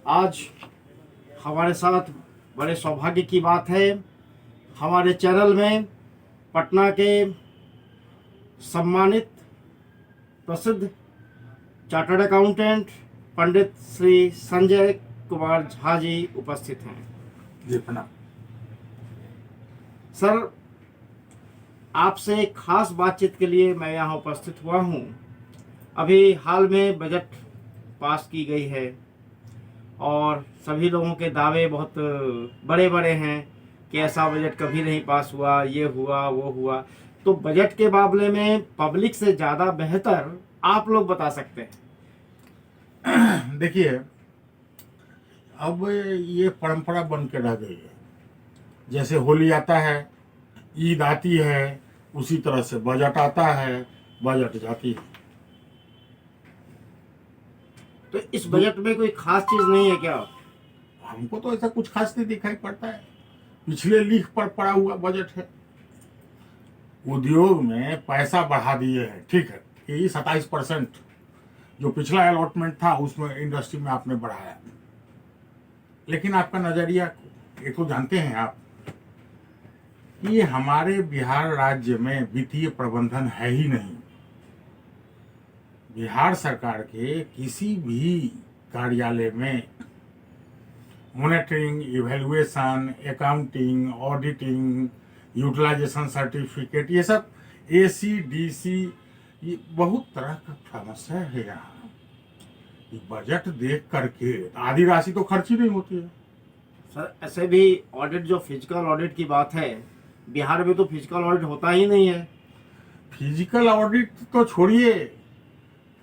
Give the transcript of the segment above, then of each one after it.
आज हमारे साथ बड़े सौभाग्य की बात है, हमारे चैनल में पटना के सम्मानित प्रसिद्ध चार्टर्ड अकाउंटेंट पंडित श्री संजय कुमार झा जी उपस्थित हैं। जी प्रणाम। सर, आपसे एक खास बातचीत के लिए मैं यहाँ उपस्थित हुआ हूँ। अभी हाल में बजट पास की गई है और सभी लोगों के दावे बहुत बड़े बड़े हैं कि ऐसा बजट कभी नहीं पास हुआ, ये हुआ वो हुआ। तो बजट के मामले में पब्लिक से ज़्यादा बेहतर आप लोग बता सकते हैं। देखिए, अब ये परंपरा बन के रह गई है। जैसे होली आता है, ईद आती है, उसी तरह से बजट आता है, बजट जाती है। तो इस बजट में कोई खास चीज़ नहीं है क्या? हमको तो ऐसा कुछ खास नहीं दिखाई पड़ता है। पिछले लीक पर पड़ा हुआ बजट है। उद्योग में पैसा बढ़ा दिए हैं, ठीक है, यही 27% जो पिछला अलॉटमेंट था उसमें इंडस्ट्री में आपने बढ़ाया। लेकिन आपका नजरिया, ये तो जानते हैं आप कि हमारे बिहार राज्य में वित्तीय प्रबंधन है ही नहीं। बिहार सरकार के किसी भी कार्यालय में monitoring, evaluation, accounting, auditing, utilization certificate, ये सब ACDC, ये बहुत तरह का समस्या है यहाँ। बजट देख करके आधी राशि तो खर्च ही नहीं होती है। सर, ऐसे भी ऑडिट, जो फिजिकल ऑडिट की बात है, बिहार में तो फिजिकल ऑडिट होता ही नहीं है। फिजिकल ऑडिट तो छोड़िए,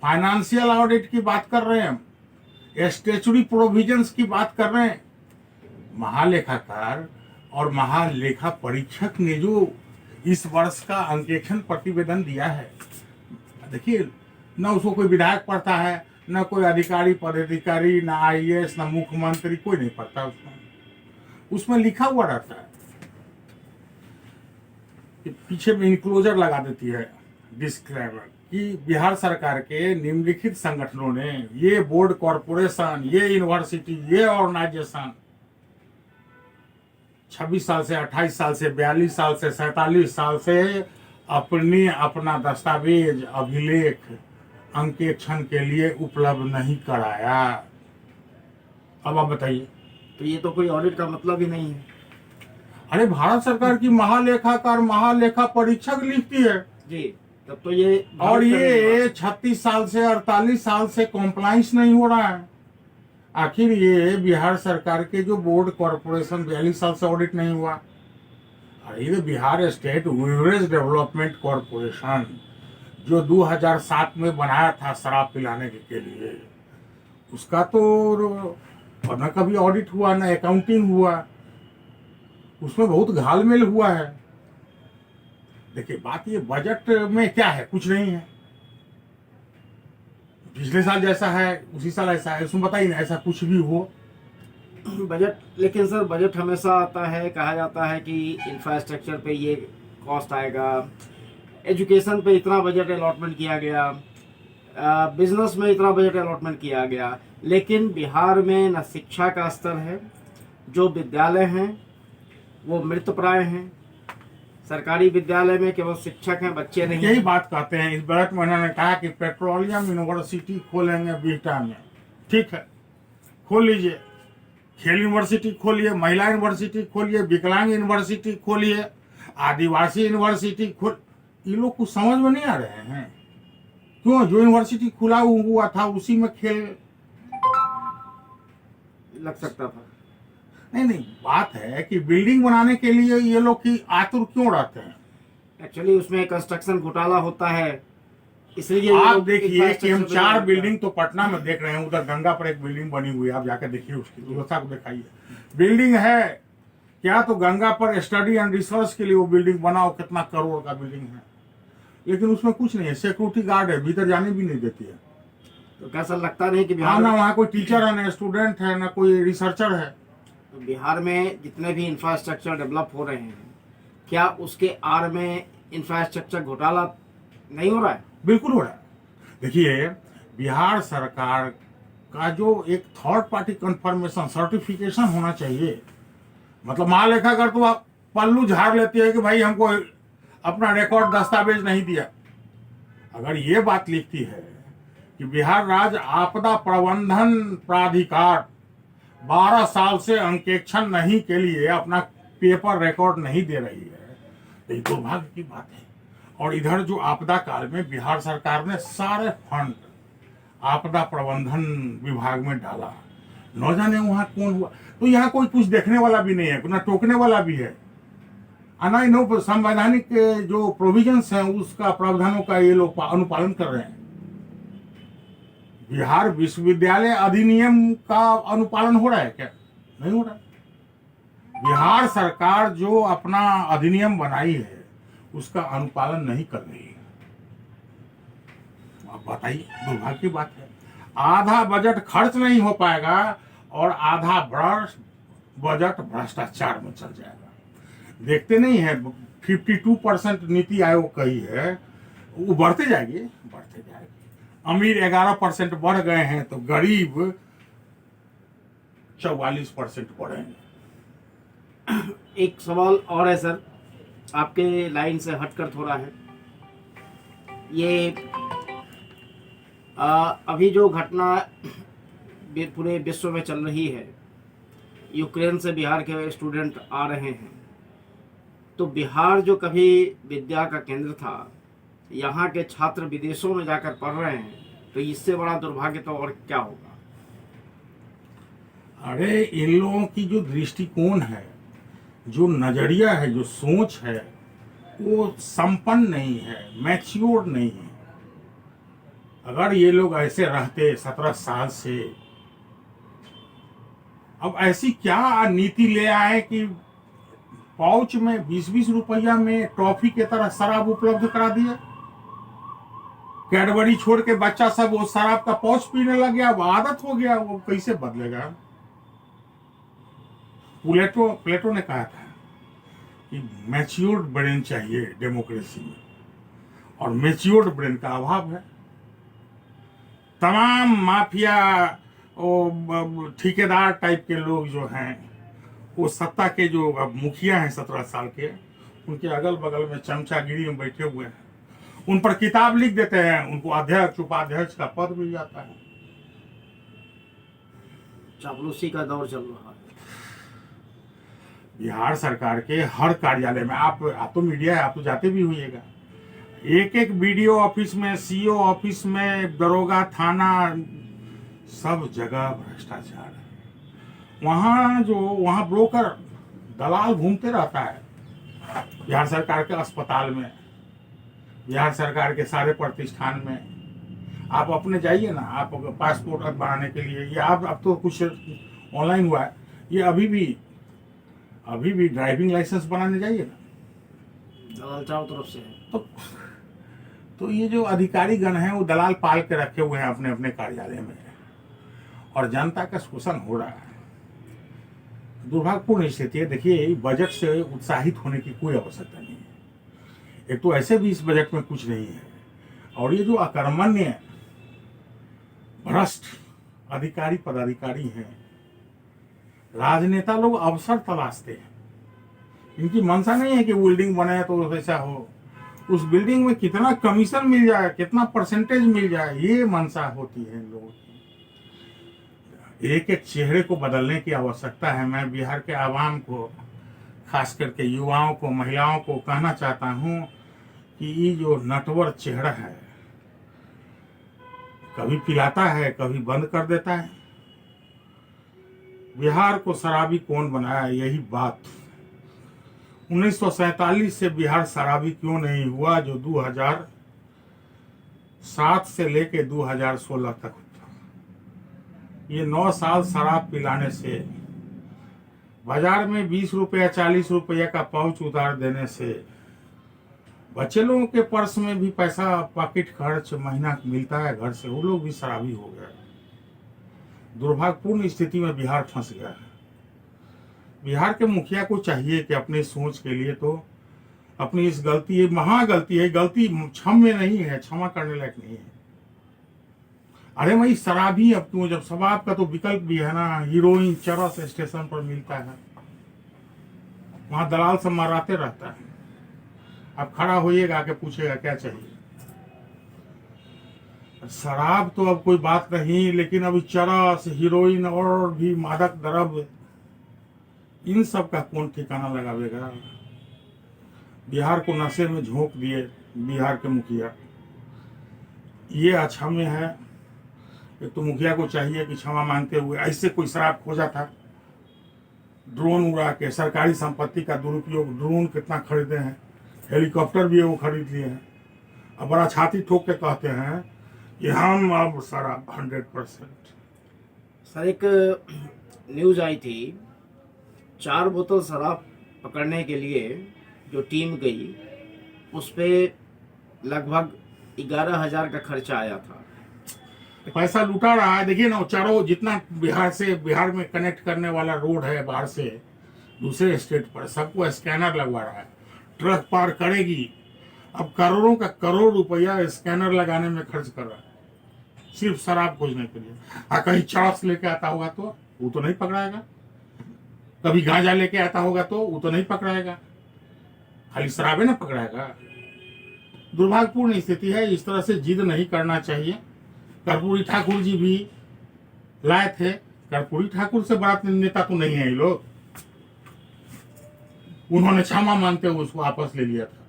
फाइनेंशियल ऑडिट की बात कर रहे हैं हम, स्टैट्यूटरी प्रोविजंस की बात कर रहे हैं। महालेखाकार और महालेखा परीक्षक ने जो इस वर्ष का अंकेक्षण प्रतिवेदन दिया है, देखिए, न उसको कोई विधायक पढ़ता है, न कोई अधिकारी पदाधिकारी, न IAS, न मुख्यमंत्री, कोई नहीं पढ़ता। उसमें लिखा हुआ रहता है कि पीछे में इनक्लोजर लगा देती है, डिस्क्लेमर, कि बिहार सरकार के निम्नलिखित संगठनों ने, ये बोर्ड, कॉरपोरेशन, ये यूनिवर्सिटी, ये ऑर्गेनाइजेशन 26 साल से, 28 साल से, 42 साल से, 47 साल से अपना दस्तावेज, अभिलेख अंकेक्षण के लिए उपलब्ध नहीं कराया। अब आप बताइए। तो ये तो कोई ऑडिट का मतलब ही नहीं है। अरे, भारत सरकार की महालेखाकार, महालेखा परीक्षक लिखती है जी, तब तो ये और ये 36 साल से, 48 साल से कॉम्प्लाइंस नहीं हो रहा है। आखिर ये बिहार सरकार के जो बोर्ड, कॉरपोरेशन 42 साल से ऑडिट नहीं हुआ। अरे, ये बिहार स्टेट वेवरेज डेवलपमेंट कॉरपोरेशन जो 2007 में बनाया था शराब पिलाने के लिए, उसका तो न कभी ऑडिट हुआ, न अकाउंटिंग हुआ। उसमें बहुत घालमेल हुआ है। देखिए, बात ये बजट में क्या है, कुछ नहीं है। पिछले साल जैसा है उसी साल ऐसा है, उसमें बताइए ना ऐसा कुछ भी हो। बजट, लेकिन सर बजट हमेशा आता है, कहा जाता है कि इंफ्रास्ट्रक्चर पे ये कॉस्ट आएगा, एजुकेशन पे इतना बजट अलॉटमेंट किया गया, बिजनेस में इतना बजट अलॉटमेंट किया गया। लेकिन बिहार में न शिक्षा का स्तर है, जो विद्यालय हैं वो मृतप्राय हैं। सरकारी विद्यालय में केवल शिक्षक हैं, बच्चे नहीं। यही बात कहते हैं। इस बजट में उन्होंने कहा कि पेट्रोलियम यूनिवर्सिटी खोलेंगे बिहटा में, ठीक है, खोल लीजिए। खेल यूनिवर्सिटी खोलिए, महिला यूनिवर्सिटी खोलिए, विकलांग यूनिवर्सिटी खोलिए, आदिवासी यूनिवर्सिटी खोल। ये लोग कुछ समझ में नहीं आ रहे हैं। क्यों? जो यूनिवर्सिटी खुला हुआ था उसी में खेल लग सकता था। नहीं, बात है कि बिल्डिंग बनाने के लिए ये लोग की आतुर क्यों रहते हैं। एक्चुअली उसमें कंस्ट्रक्शन घोटाला होता है, इसलिए आप देखिए कि हम 4 बिल्डिंग तो पटना में देख रहे हैं। उधर गंगा पर एक बिल्डिंग बनी हुई है, आप जाकर देखिए, उसकी व्यवस्था को दिखाइए। बिल्डिंग है क्या? तो गंगा पर स्टडी एंड रिसर्च के लिए वो बिल्डिंग बनाओ, कितना करोड़ का बिल्डिंग है, लेकिन उसमें कुछ नहीं है। सिक्योरिटी गार्ड है, भीतर जाने भी नहीं देती है। तो कैसा लगता नहीं कि ना वहाँ कोई टीचर है, ना स्टूडेंट है, ना कोई रिसर्चर है। तो बिहार में जितने भी इंफ्रास्ट्रक्चर डेवलप हो रहे हैं, क्या उसके आड़ में इंफ्रास्ट्रक्चर घोटाला नहीं हो रहा है? बिल्कुल हो रहा है। देखिए, बिहार सरकार का जो एक थर्ड पार्टी कंफर्मेशन सर्टिफिकेशन होना चाहिए। मतलब महालेखाकार तो आप पल्लू झाड़ लेती है कि भाई हमको अपना रिकॉर्ड दस्तावेज नहीं दिया। अगर ये बात लिखती है कि बिहार राज्य आपदा प्रबंधन प्राधिकार 12 साल से अंकेक्षण नहीं के लिए अपना पेपर रिकॉर्ड नहीं दे रही है, तो ये दुर्भाग्य की बात है। और इधर जो आपदा काल में बिहार सरकार ने सारे फंड आपदा प्रबंधन विभाग में डाला, न जाने वहां कौन हुआ। तो यहाँ कोई कुछ देखने वाला भी नहीं है, ना टोकने वाला भी है। अनाई नो संवैधानिक जो प्रोविजंस हैं उसका प्रावधानों का ये लोग अनुपालन कर रहे हैं। बिहार विश्वविद्यालय अधिनियम का अनुपालन हो रहा है क्या? नहीं हो रहा। बिहार सरकार जो अपना अधिनियम बनाई है उसका अनुपालन नहीं कर रही है। आप बताइए, दुर्भाग्य की बात है। आधा बजट खर्च नहीं हो पाएगा और आधा बजट भ्रष्टाचार में चल जाएगा। देखते नहीं है 52% नीति आयोग कही है, वो बढ़ते जाएगी। अमीर 11% बढ़ गए हैं तो गरीब 44% बढ़ेंगे। एक सवाल और है सर, आपके लाइन से हटकर थोड़ा है। ये अभी जो घटना पूरे विश्व में चल रही है, यूक्रेन से बिहार के स्टूडेंट आ रहे हैं, तो बिहार जो कभी विद्या का केंद्र था, यहाँ के छात्र विदेशों में जाकर पढ़ रहे हैं, तो इससे बड़ा दुर्भाग्य तो और क्या होगा। अरे इन लोगों की जो दृष्टिकोण है, जो नजरिया है, जो सोच है, वो संपन्न नहीं है, मैच्योर नहीं है। अगर ये लोग ऐसे रहते 17 साल से, अब ऐसी क्या नीति ले आए कि पाउच में 20-20 रुपया में टॉफी के तरह शराब उपलब्ध करा दिया। कैडबरी छोड़ के बच्चा सब वो शराब का पाउच पीने लग गया, वो आदत हो गया। वो कैसे बदलेगा? प्लेटो ने कहा था कि मैच्योर्ड ब्रेन चाहिए डेमोक्रेसी में, और मैच्योर्ड ब्रेन का अभाव है। तमाम माफिया ठेकेदार टाइप के लोग जो हैं, वो सत्ता के जो अब मुखिया हैं 17 साल के, उनके अगल बगल में चमचागिरी में बैठे हुए हैं। उन पर किताब लिख देते हैं, उनको अध्यक्ष उपाध्यक्ष का पद मिल जाता है। चापलूसी का दौर चल रहा है बिहार सरकार के हर कार्यालय में। आप तो मीडिया है, आप तो जाते भी होइएगा। एक बीडीओ ऑफिस में, सीओ ऑफिस में, दरोगा थाना, सब जगह भ्रष्टाचार है। वहां ब्रोकर दलाल घूमते रहता है। बिहार सरकार के अस्पताल में, बिहार सरकार के सारे प्रतिष्ठान में आप अपने जाइए ना, आप पासपोर्ट बनाने के लिए, ये आप अब तो कुछ ऑनलाइन हुआ है, ये अभी भी ड्राइविंग लाइसेंस बनाने जाइए ना, दलाल चारों तरफ से है। तो ये जो अधिकारी गण हैं वो दलाल पाल के रखे हुए हैं अपने अपने कार्यालय में, और जनता का शोषण हो रहा है। दुर्भाग्यपूर्ण स्थिति है। देखिए, बजट से उत्साहित होने की कोई आवश्यकता नहीं है। एक तो ऐसे भी इस बजट में कुछ नहीं है, और ये जो अकर्मण्य भ्रष्ट अधिकारी पदाधिकारी हैं, राजनेता लोग अवसर तलाशते हैं। इनकी मंशा नहीं है कि बिल्डिंग बने तो वैसा हो, उस बिल्डिंग में कितना कमीशन मिल जाए, कितना परसेंटेज मिल जाए, ये मंशा होती है इन लोगों की। एक एक चेहरे को बदलने की आवश्यकता है। मैं बिहार के आवाम को, खास करके युवाओं को, महिलाओं को कहना चाहता हूं कि ये जो नटवर चेहरा है, कभी पिलाता है, कभी बंद कर देता है। बिहार को शराबी कौन बनाया, यही बात। 1947 से बिहार शराबी क्यों नहीं हुआ, जो 2007 से लेके 2016 तक था। ये 9 साल शराब पिलाने से, बाजार में 20 रुपया 40 रुपया का पाउच उतार देने से बच्चे लोगों के पर्स में भी पैसा, पॉकेट खर्च महीना मिलता है घर से, वो लोग भी शराबी हो गए। दुर्भाग्यपूर्ण स्थिति में बिहार फंस गया है। बिहार के मुखिया को चाहिए कि अपनी सोच के लिए तो अपनी इस गलती, महागलती है, गलती क्षम्य नहीं है, क्षमा करने लायक नहीं है। अरे भाई शराब ही अब क्यों, जब शराब का तो विकल्प भी है ना, हीरोइन चरस स्टेशन पर मिलता है, वहां दलाल सब मराते रहता है, आप खड़ा होइएगा आके पूछेगा क्या चाहिए। शराब तो अब कोई बात नहीं, लेकिन अभी चरस, हीरोइन और भी मादक द्रव्य, इन सब का कौन ठिकाना लगावेगा। बिहार को नशे में झोंक दिए बिहार के मुखिया। ये अक्षम्य है। एक तो मुखिया को चाहिए कि क्षमा मांगते हुए, ऐसे कोई शराब खोजा था, ड्रोन उड़ा के सरकारी संपत्ति का दुरुपयोग, ड्रोन कितना खरीदे हैं, हेलीकॉप्टर भी वो खरीद लिए हैं, अब बड़ा छाती ठोक के कहते हैं कि हम अब शराब 100%। सर एक न्यूज़ आई थी, 4 बोतल शराब पकड़ने के लिए जो टीम गई उस पे लगभग 11,000 का खर्चा आया था। पैसा लुटा रहा है। देखिए ना, चारों जितना बिहार में कनेक्ट करने वाला रोड है बाहर से दूसरे स्टेट पर, सबको स्कैनर लगवा रहा है। ट्रक पार करेगी, अब करोड़ों का करोड़ रुपया स्कैनर लगाने में खर्च कर रहा है, सिर्फ शराब खोजने के लिए। कहीं चरस लेके आता होगा तो वो तो नहीं पकड़ाएगा, कभी गांजा लेके आता होगा तो वो तो नहीं पकड़ाएगा, खाली शराबे ना पकड़ाएगा। दुर्भाग्यपूर्ण स्थिति है। इस तरह से जिद नहीं करना चाहिए। कर्पूरी ठाकुर जी भी लाए थे, कर्पूरी ठाकुर से बड़ा नेता तो नहीं है ये लोग, उन्होंने क्षमा मांगते हुए उसको वापस ले लिया था।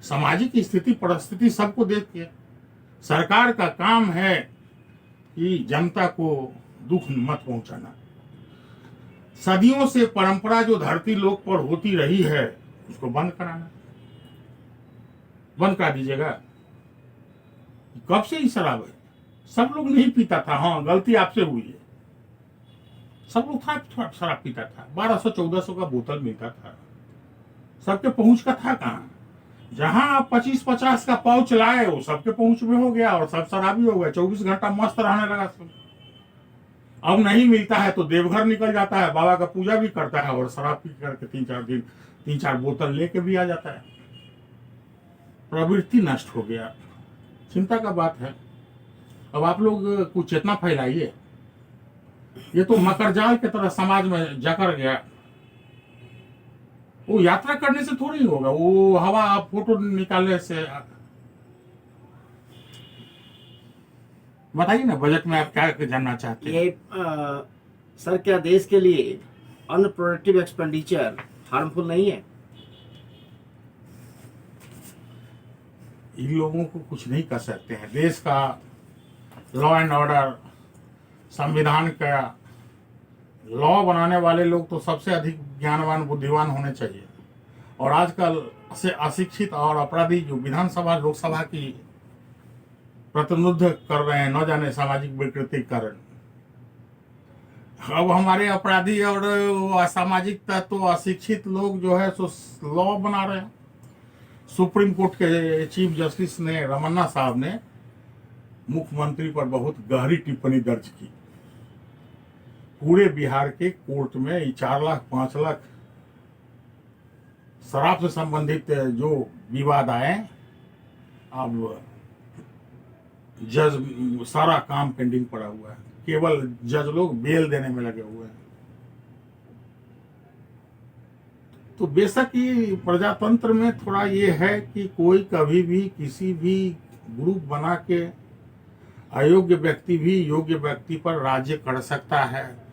सामाजिक स्थिति परिस्थिति सबको देख के सरकार का काम है कि जनता को दुख मत पहुंचाना। सदियों से परंपरा जो धरती लोक पर होती रही है उसको बंद कराना, बंद करा दीजिएगा। कब से ही शराब है, सब लोग नहीं पीता था। हाँ, गलती आपसे हुई है, सब लोग था शराब पीता था। 1200-1400 का बोतल मिलता था, सबके पहुंच का था कहाँ। जहां आप 25-50 का पाउच लाए वो सबके पहुंच में हो गया और सब शराबी हो गया, 24 घंटा मस्त रहने लगा सब। अब नहीं मिलता है तो देवघर निकल जाता है, बाबा का पूजा भी करता है और शराब पी करके 3-4 बोतल लेके भी आ जाता है। प्रवृत्ति नष्ट हो गया, चिंता का बात है। अब आप लोग कुछ चेतना फैलाइए। ये तो मकर जाल की तरह समाज में जकड़ गया। वो यात्रा करने से थोड़ी होगा, वो हवा फोटो निकालने से। बताइए ना, बजट में आप क्या जानना चाहते हैं? ये सर क्या देश के लिए अनप्रोडक्टिव एक्सपेंडिचर हार्मफुल नहीं है? इन लोगों को कुछ नहीं कर सकते हैं। देश का लॉ एंड ऑर्डर, संविधान का लॉ बनाने वाले लोग तो सबसे अधिक ज्ञानवान बुद्धिमान होने चाहिए। और आजकल से अशिक्षित और अपराधी जो विधानसभा लोकसभा की प्रतिनिधित्व कर रहे हैं, न जाने सामाजिक विकृति कारण, अब हमारे अपराधी और असामाजिक तत्व अशिक्षित लोग जो है सो लॉ बना रहे हैं। सुप्रीम कोर्ट के चीफ जस्टिस ने, रमन्ना साहब ने, मुख्यमंत्री पर बहुत गहरी टिप्पणी दर्ज की। पूरे बिहार के कोर्ट में 4 लाख 5 लाख शराब से संबंधित जो विवाद आए, अब जज सारा काम पेंडिंग पड़ा हुआ है, केवल जज लोग बेल देने में लगे हुए हैं। तो बेशक ये प्रजातंत्र में थोड़ा ये है कि कोई कभी भी किसी भी ग्रुप बना के अयोग्य व्यक्ति भी योग्य व्यक्ति पर राज्य कर सकता है।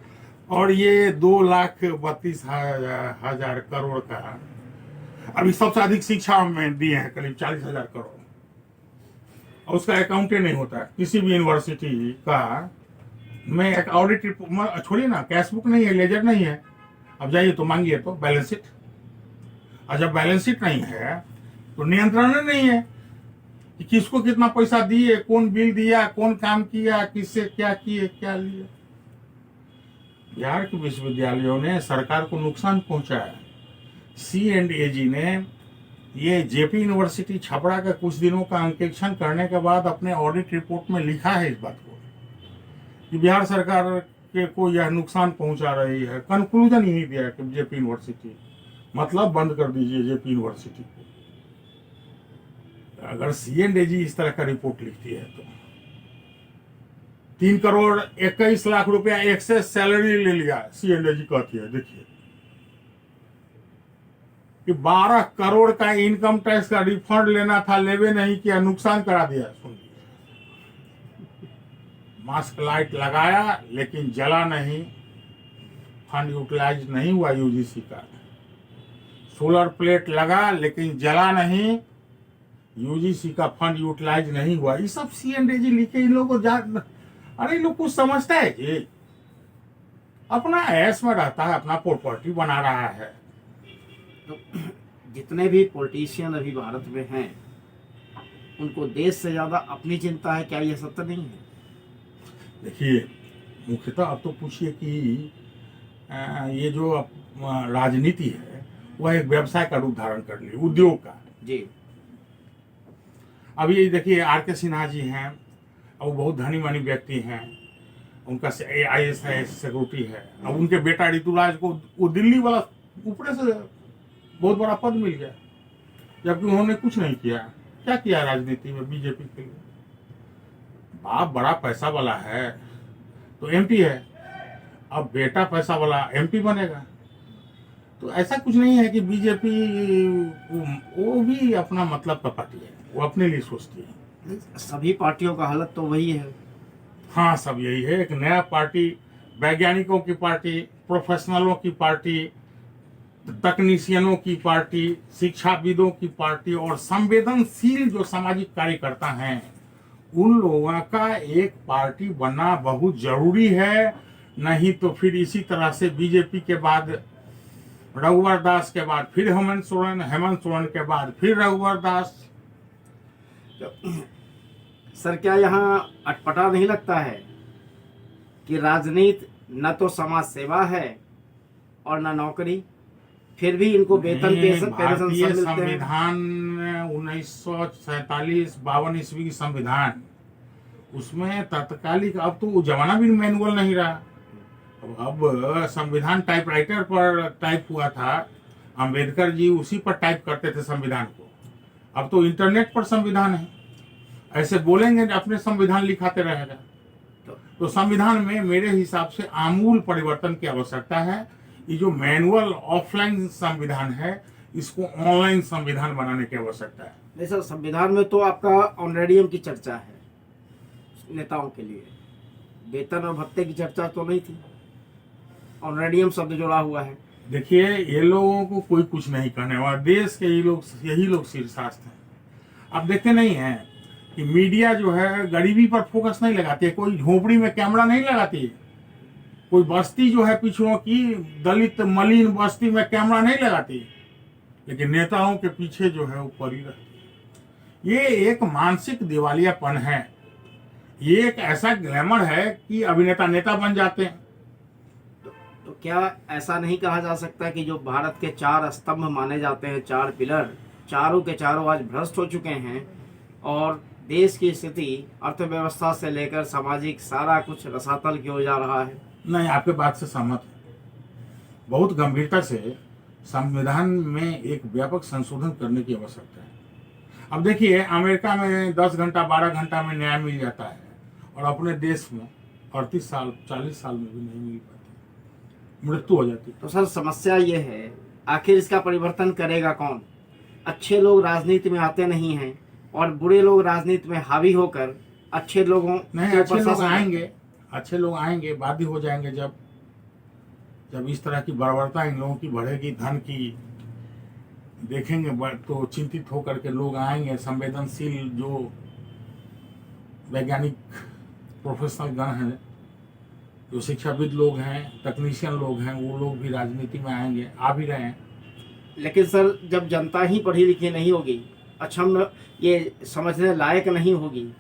और ये 2,32,000 करोड़ का, अभी सबसे अधिक शिक्षा में दिए हैं करीब 40,000 करोड़, और उसका अकाउंटे नहीं होता है किसी भी यूनिवर्सिटी का। मैं एक ऑडिट छोड़िए ना, कैशबुक नहीं है, लेजर नहीं है, अब जाइए तो मांगिए तो बैलेंस शीट। और जब बैलेंस शीट नहीं है तो नियंत्रण नहीं है कि किसको कितना पैसा दिए, कौन बिल दिया, कौन काम किया, किससे क्या किए, क्या लिए। बिहार के विश्वविद्यालयों ने सरकार को नुकसान पहुंचाया। C&AG ने ये जेपी यूनिवर्सिटी छपरा का कुछ दिनों का अंकेक्षण करने के बाद अपने ऑडिट रिपोर्ट में लिखा है इस बात को कि बिहार सरकार के को यह नुकसान पहुंचा रही है। कंक्लूजन यही दिया कि जेपी यूनिवर्सिटी मतलब बंद कर दीजिए जेपी यूनिवर्सिटी को। अगर C&AG इस तरह का रिपोर्ट लिखती है तो 3 करोड़ 21 लाख रुपया एक्सेस सैलरी ले लिया। CNDG कहती है, देखिए कि 12 करोड़ का इनकम टैक्स का रिफंड लेना था, लेवे नहीं किया, नुकसान करा दिया। सुन, मास्क लाइट लगाया लेकिन जला नहीं, फंड यूटिलाइज नहीं हुआ यूजीसी का। सोलर प्लेट लगा लेकिन जला नहीं, यूजीसी का फंड यूटिलाइज नहीं हुआ। ये सब CNDG लिखे, इन लोगों को अरे लोग कुछ समझता है कि अपना ऐश में रहता है, अपना प्रॉपर्टी बना रहा है। तो जितने भी पॉलिटिशियन अभी भारत में हैं, उनको देश से ज्यादा अपनी चिंता है, क्या ये सत्य नहीं है? देखिए, मुख्यतः अब तो पूछिए कि ये जो राजनीति है वह एक व्यवसाय का रूप धारण कर ली, उद्योग का जी। अभी देखिए RK सिन्हा जी हैं, और बहुत धनी मानी व्यक्ति हैं, उनका IAS है, सिक्योरिटी है। अब उनके बेटा ऋतुराज को वो दिल्ली वाला ऊपर से बहुत बड़ा पद मिल गया, जबकि उन्होंने कुछ नहीं किया। क्या किया राजनीति में बीजेपी के लिए? बाप बड़ा पैसा वाला है तो MP है, अब बेटा पैसा वाला MP बनेगा। तो ऐसा कुछ नहीं है कि बीजेपी वो भी अपना मतलब का पार्टी है, वो अपने लिए सोचती है। सभी पार्टियों का हालत तो वही है। हाँ, सब यही है। एक नया पार्टी, वैज्ञानिकों की पार्टी, प्रोफेशनलों की पार्टी, तकनीशियनों की पार्टी, शिक्षाविदों की पार्टी और संवेदनशील जो सामाजिक कार्यकर्ता हैं, उन लोगों का एक पार्टी बनना बहुत जरूरी है। नहीं तो फिर इसी तरह से बीजेपी के बाद रघुवर दास के बाद फिर हेमंत सोरेन के बाद फिर रघुवर दास। सर, क्या यहाँ अटपटा नहीं लगता है कि राजनीति न तो समाज सेवा है और न नौकरी, फिर भी इनको वेतन पेंशन भारतीय सब मिलते हैं? संविधान 1947-52 ईस्वी की संविधान, उसमें तत्कालिक, अब तो वो जमाना भी मैनुअल नहीं रहा। अब संविधान टाइपराइटर पर टाइप हुआ था, अंबेडकर जी उसी पर टाइप करते थे संविधान को। अब तो इंटरनेट पर संविधान है, ऐसे बोलेंगे अपने संविधान लिखाते रहेगा। तो संविधान में मेरे हिसाब से आमूल परिवर्तन की आवश्यकता है। ये जो मैनुअल ऑफलाइन संविधान है, इसको ऑनलाइन संविधान बनाने की आवश्यकता है। नहीं सर, संविधान में तो आपका ऑनरेडियम की चर्चा है नेताओं के लिए, वेतन और भत्ते की चर्चा तो नहीं थी, ऑनरेडियम शब्द जोड़ा हुआ है। देखिए, ये लोगों को कोई कुछ नहीं करने वाला, देश के यही लोग शीर्षस्थ हैं। अब देखते नहीं है कि मीडिया जो है गरीबी पर फोकस नहीं लगाती है, कोई झोपड़ी में कैमरा नहीं लगाती है, कोई बस्ती जो है पिछड़ों की दलित मलिन बस्ती में कैमरा नहीं लगाती, लेकिन नेताओं के पीछे जो है वो पड़ी रहती है। ये एक मानसिक दिवालियापन है, ये एक ऐसा ग्लैमर है कि अभिनेता नेता बन जाते हैं। तो क्या ऐसा नहीं कहा जा सकता कि जो भारत के 4 स्तंभ माने जाते हैं, 4 पिलर, चारों के चारों आज भ्रष्ट हो चुके हैं और देश की स्थिति अर्थव्यवस्था से लेकर सामाजिक सारा कुछ रसातल की ओर जा रहा है? नहीं, आपके बात से सहमत है। बहुत गंभीरता से संविधान में एक व्यापक संशोधन करने की आवश्यकता है। अब देखिए, अमेरिका में 10 घंटा 12 घंटा में न्याय मिल जाता है, और अपने देश में 38 साल 40 साल में भी नहीं मिल पाती, मृत्यु हो जाती है। तो सर, समस्या ये है, आखिर इसका परिवर्तन करेगा कौन? अच्छे लोग राजनीति में आते नहीं हैं और बुरे लोग राजनीति में हावी होकर अच्छे लोगों नहीं, अच्छे लोग आएंगे, बाध्य हो जाएंगे जब इस तरह की बर्बरता इन लोगों की बढ़ेगी, धन की देखेंगे तो चिंतित होकर के लोग आएंगे। संवेदनशील जो वैज्ञानिक प्रोफेशनल गण हैं, जो शिक्षाविद लोग हैं, तकनीशियन लोग हैं, वो लोग भी राजनीति में आएंगे, आ भी रहे हैं। लेकिन सर, जब जनता ही पढ़ी लिखी नहीं होगी, अक्षम ये समझने लायक नहीं होगी,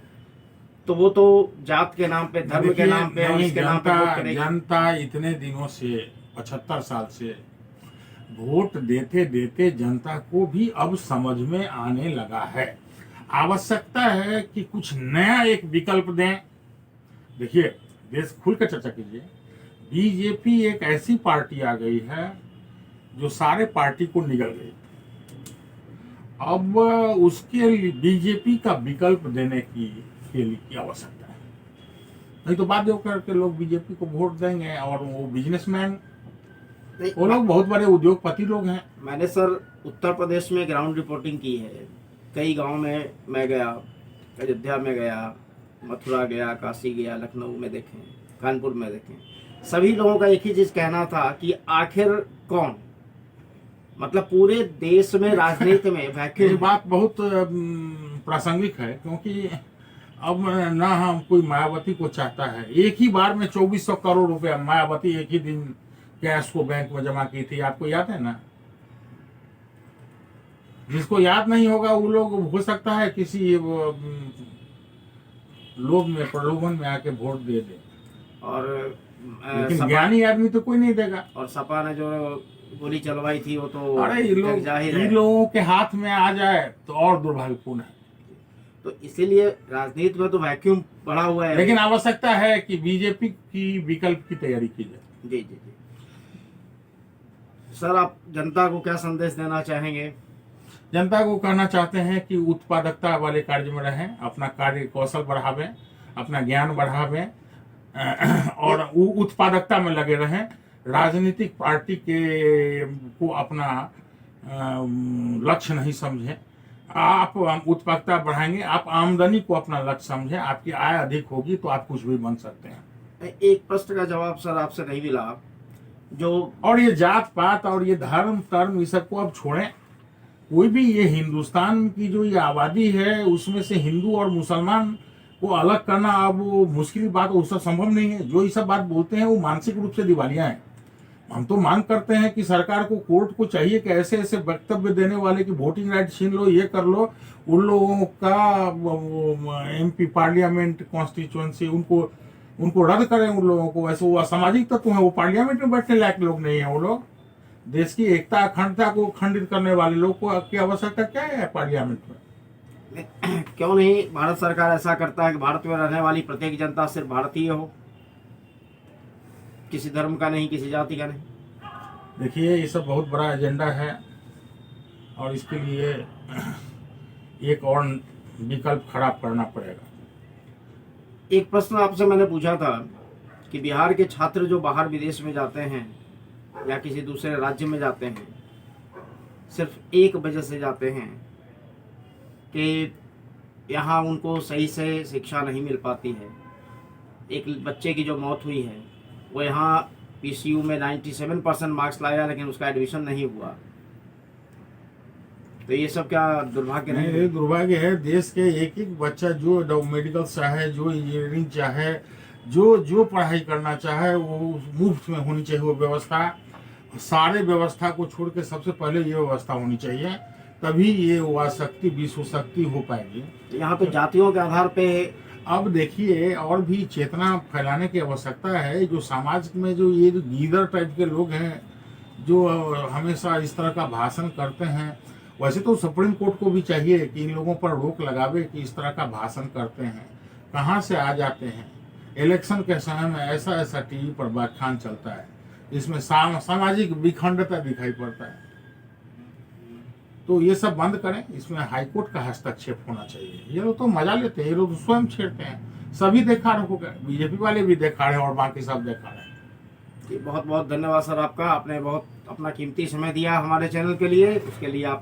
तो वो तो जात के नाम पे, धर्म के नाम पे और इसके नाम पे वोट करेगी। जनता इतने दिनों से 75 साल से वोट देते देते जनता को भी अब समझ में आने लगा है। आवश्यकता है कि कुछ नया एक विकल्प दें। देखिए, देश खुल कर चर्चा कीजिए। बीजेपी एक ऐसी पार्टी आ गई है जो सारे पार्टी को निगल गई। अब उसके लिए बीजेपी का विकल्प देने की आवश्यकता है। नहीं तो बाध्य होकर के लोग बीजेपी को वोट देंगे। और वो बिजनेसमैन, नहीं, वो लोग बहुत बड़े उद्योगपति लोग हैं। मैंने सर उत्तर प्रदेश में ग्राउंड रिपोर्टिंग की है। कई गांव में मैं गया, अयोध्या में गया, मथुरा गया, काशी गया, लखनऊ में देखें, कानपुर में देखें। सभी लोगों का एक ही चीज कहना था कि आखिर कौन, मतलब पूरे देश में राजनीति में ये वैक्यूम। बात बहुत प्रासंगिक है, क्योंकि अब ना हम कोई मायावती को चाहता है। एक ही बार में 2400 करोड़ रुपया मायावती एक ही दिन कैश को बैंक में जमा की थी, आपको याद है ना? जिसको याद नहीं होगा वो लोग हो सकता है किसी लोभ में, प्रलोभन में आके वोट दे दे, और लेकिन ज्ञानी आदमी तो कोई नहीं देगा। और सपा ने जो गोली चलवाई थी वो तो अरे ये जाहिर इन है। लोगों के हाथ में आ जाए तो और दुर्भाग्यपूर्ण है। तो इसीलिए राजनीति में तो वैक्यूम बढ़ा हुआ है। लेकिन आवश्यकता है कि बीजेपी की विकल्प की तैयारी की जाए। जी जी जी सर, आप जनता को क्या संदेश देना चाहेंगे? जनता को कहना चाहते हैं कि उत्पादकता वाले कार्य में रहें, अपना कार्य कौशल बढ़ावें, अपना ज्ञान बढ़ावें और उत्पादकता में लगे रहें। राजनीतिक पार्टी के को अपना लक्ष्य नहीं समझें। आप उत्पादकता बढ़ाएंगे, आप आमदनी को अपना लक्ष्य समझें। आपकी आय अधिक होगी तो आप कुछ भी बन सकते हैं। एक प्रश्न का जवाब सर आपसे नहीं मिला। जो और ये जात पात और ये धर्म कर्म ये सबको अब छोड़ें। कोई भी, ये हिंदुस्तान की जो ये आबादी है उसमें से हिंदू और मुसलमान को अलग करना अब वो मुश्किल बात, उससे संभव नहीं है। जो ये सब बात बोलते हैं वो मानसिक रूप से दिवालिया हैं। हम तो मांग करते हैं कि सरकार को, कोर्ट को चाहिए कि ऐसे ऐसे वक्तव्य देने वाले की वोटिंग राइट छीन लो, ये कर लो, उन लोगों का एमपी पार्लियामेंट कॉन्स्टिट्यूएंसी उनको रद्द करें। उन लोगों को, वैसे वो असामाजिक तत्व है, वो पार्लियामेंट में बैठने लायक लोग नहीं है। वो लोग देश की एकता अखंडता को खंडित करने वाले लोग को की आवश्यकता क्या है पार्लियामेंट में? क्यों नहीं भारत सरकार ऐसा करता है कि भारत में रहने वाली प्रत्येक जनता सिर्फ भारतीय हो, किसी धर्म का नहीं, किसी जाति का नहीं? देखिए, ये सब बहुत बड़ा एजेंडा है और इसके लिए एक और विकल्प खड़ा करना पड़ेगा। एक प्रश्न आपसे मैंने पूछा था कि बिहार के छात्र जो बाहर विदेश में जाते हैं या किसी दूसरे राज्य में जाते हैं, सिर्फ एक वजह से जाते हैं कि यहाँ उनको सही से शिक्षा नहीं मिल पाती है। एक बच्चे की जो मौत हुई है वो यहाँ पीसीयू में 97% मार्क्स लाया, लेकिन उसका एडमिशन नहीं हुआ। तो ये सब क्या दुर्भाग्य नहीं है? ये दुर्भाग्य है। देश के एक एक बच्चा जो मेडिकल चाहे, जो इंजीनियरिंग चाहे, जो पढ़ाई करना चाहे, वो मुफ्त में होनी चाहिए वो व्यवस्था। सारे व्यवस्था को छोड़ के सबसे पहले ये व्यवस्था होनी चाहिए, तभी ये युवा शक्ति विश्व शक्ति हो पाएगी। यहाँ तो जातियों के आधार पे अब देखिए, और भी चेतना फैलाने की आवश्यकता है। जो समाज में जो ये लीडर टाइप के लोग हैं जो हमेशा इस तरह का भाषण करते हैं, वैसे तो सुप्रीम कोर्ट को भी चाहिए कि इन लोगों पर रोक लगावे कि इस तरह का भाषण करते हैं, कहाँ से आ जाते हैं। इलेक्शन के समय में ऐसा ऐसा टीवी पर व्याख्यान चलता है, इसमें सामाजिक विखंडता दिखाई पड़ता है। तो ये सब बंद करें, इसमें हाईकोर्ट का हस्तक्षेप होना चाहिए। ये लोग तो मजा लेते हैं, ये लोग स्वयं छेड़ते हैं। सभी देखा रहोगे, बीजेपी वाले भी देखा रहे और बाकी सब देखा रहे। बहुत बहुत धन्यवाद सर आपका। आपने बहुत अपना कीमती समय दिया हमारे चैनल के लिए, उसके लिए आप